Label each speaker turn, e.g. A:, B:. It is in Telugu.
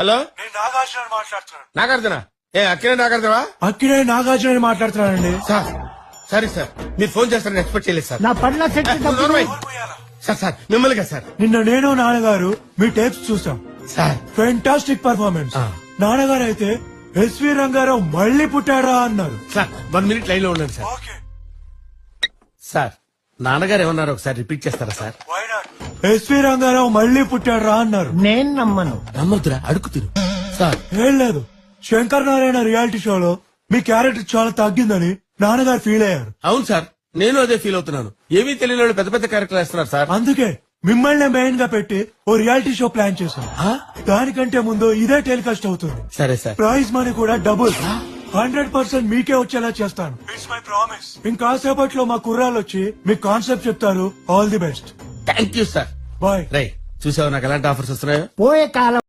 A: హలో,
B: నేను నాగార్జున మాట్లాడుతున్నాను.
A: నాగార్జున? అక్కినే నాగార్జున?
B: అక్కినే నాగార్జున మాట్లాడుతున్నానండి.
A: సార్ సారీ సార్, మీరు ఫోన్ చేస్తారని ఎక్స్పెక్ట్ చేయలేదు సార్.
C: నా పట్ల
A: సార్ సార్ మిమ్మల్ని సార్.
B: నిన్న నేను నాన్నగారు మీ టేప్స్ చూసాం
A: సార్
B: ఫెంటాస్టిక్ పర్ఫార్మెన్స్.
A: ఆ.
B: నాన్నగారు అయితే ఎస్వి రంగారావు మళ్ళీ పుట్టాడా అన్నారు.
A: సార్ 1 minute లైన్ లో ఉండండి సార్.
B: ఓకే,
A: సార్ నాన్నగారు ఏమన్నారు ఒకసారి రిపీట్ చేస్తారా సార్?
B: ఎస్వి రంగారావు మళ్ళీ పుట్టాడా అన్నారు.
C: నేను నమ్మను.
A: నమ్మొద్దురా, అడుగు తిరు సార్.
B: ఏం లేదు, శంకర్ నారాయణ రియాలిటీ షోలో మీ క్యారెక్టర్ చాలా తగ్గిందని నాన్నగారు ఫీల్ అయ్యారు.
A: అవును సార్, నేను అదే ఫీల్ అవుతున్నాను. ఏమీ తెలియని వాళ్ళు పెద్ద పెద్ద క్యారెక్టర్ వేస్తున్నారు సార్.
B: అందుకే మిమ్మల్ని మెయిన్ గా పెట్టి ఓ రియాలిటీ షో ప్లాన్ చేశాం.
A: ఆ?
B: దానికంటే ముందు ఇదే టెలికాస్ట్ అవుతుంది.
A: సరే సార్.
B: ప్రైజ్ మనీ కూడా డబుల్. 100% మీకే వచ్చేలా చేస్తాను. It's my promise. ఇంకాసేపట్లో మా కుర్రాళ్ళు వచ్చి మీ కాన్సెప్ట్ చెప్తారు. All the best.
A: Thank you sir.
B: Bye.
A: రై చూసావు నాకు ఎలాంటి ఆఫర్స్ వస్తున్నాయో.
C: పోయే కాలం